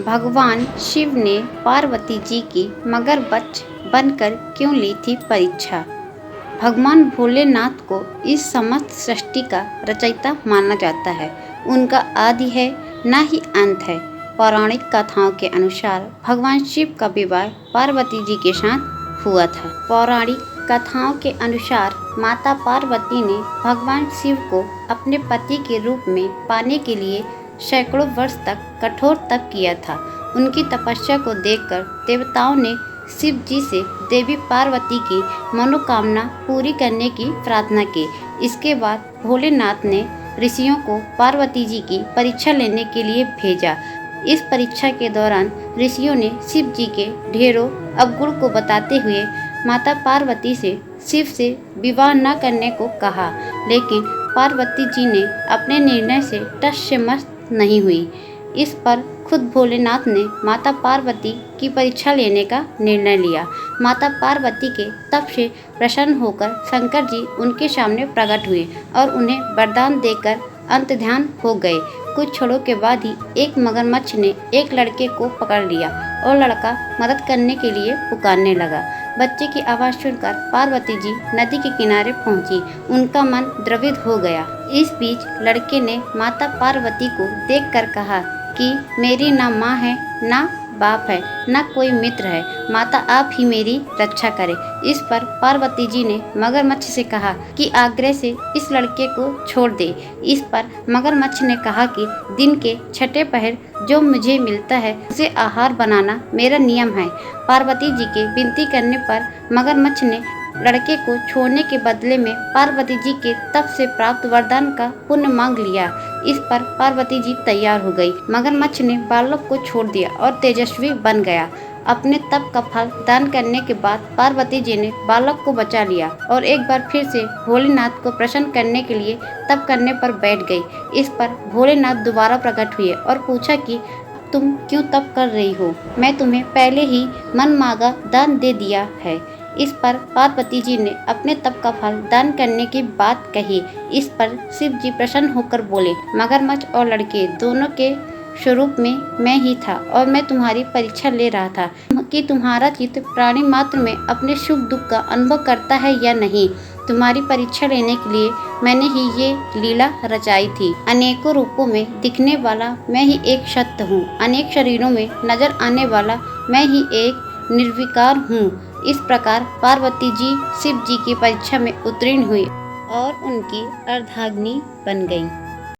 भगवान शिव ने पार्वती जी की मगरमच्छ बनकर क्यों ली थी परीक्षा। भगवान भोलेनाथ को इस समस्त सृष्टि का रचयिता माना जाता है। उनका आदि है न ही अंत है। पौराणिक कथाओं के अनुसार भगवान शिव का विवाह पार्वती जी के साथ हुआ था। पौराणिक कथाओं के अनुसार माता पार्वती ने भगवान शिव को अपने पति के रूप में पाने के लिए सैकड़ों वर्ष तक कठोर तप किया था। उनकी तपस्या को देखकर देवताओं ने शिव जी से देवी पार्वती की मनोकामना पूरी करने की प्रार्थना की। इसके बाद भोलेनाथ ने ऋषियों को पार्वती जी की परीक्षा लेने के लिए भेजा। इस परीक्षा के दौरान ऋषियों ने शिव जी के ढेरों अवगुण को बताते हुए माता पार्वती से शिव से विवाह न करने को कहा, लेकिन पार्वती जी ने अपने निर्णय से टस से मस नहीं हुई। इस पर खुद भोलेनाथ ने माता पार्वती की परीक्षा लेने का निर्णय लिया। माता पार्वती के तप से प्रसन्न होकर शंकर जी उनके सामने प्रकट हुए और उन्हें वरदान देकर अंतर्ध्यान हो गए। कुछ क्षणों के बाद ही एक मगरमच्छ ने एक लड़के को पकड़ लिया और लड़का मदद करने के लिए पुकारने लगा। बच्चे की आवाज़ सुनकर पार्वती जी नदी के किनारे पहुंची। उनका मन द्रवित हो गया। इस बीच लड़के ने माता पार्वती को देखकर कहा कि मेरी ना माँ है, ना बाप है, ना कोई मित्र है। माता आप ही मेरी रक्षा करें। इस पर पार्वती जी ने मगरमच्छ से कहा कि आग्रह से इस लड़के को छोड़ दे। इस पर मगरमच्छ ने कहा कि दिन के छठे पहर जो मुझे मिलता है उसे आहार बनाना मेरा नियम है। पार्वती जी के विनती करने पर मगरमच्छ ने लड़के को छोड़ने के बदले में पार्वती जी के तप से प्राप्त वरदान का पुण्य मांग लिया। इस पर पार्वती जी तैयार हो गई। मगरमच्छ ने बालक को छोड़ दिया और तेजस्वी बन गया। अपने तप का फल दान करने के बाद पार्वती जी ने बालक को बचा लिया और एक बार फिर से भोलेनाथ को प्रसन्न करने के लिए तप करने पर बैठ गई। इस पर भोलेनाथ दोबारा प्रकट हुए और पूछा कि तुम क्यों तप कर रही हो? मैं तुम्हें पहले ही मन मांगा दान दे दिया है। इस पर पार्वती जी ने अपने तप का फल दान करने की बात कही। इस पर शिव जी प्रसन्न होकर बोले, मगरमच्छ और लड़के दोनों के स्वरूप में मैं ही था और मैं तुम्हारी परीक्षा ले रहा था कि तुम्हारा चित्त प्राणी मात्र में अपने सुख दुख का अनुभव करता है या नहीं। तुम्हारी परीक्षा लेने के लिए मैंने ही ये लीला रचाई थी। अनेकों रूपों में दिखने वाला मैं ही एक सत्य हूँ। अनेक शरीरों में नजर आने वाला मैं ही एक निर्विकार हूँ। इस प्रकार पार्वती जी शिव जी की परीक्षा में उत्तीर्ण हुई और उनकी अर्धांगिनी बन गईं।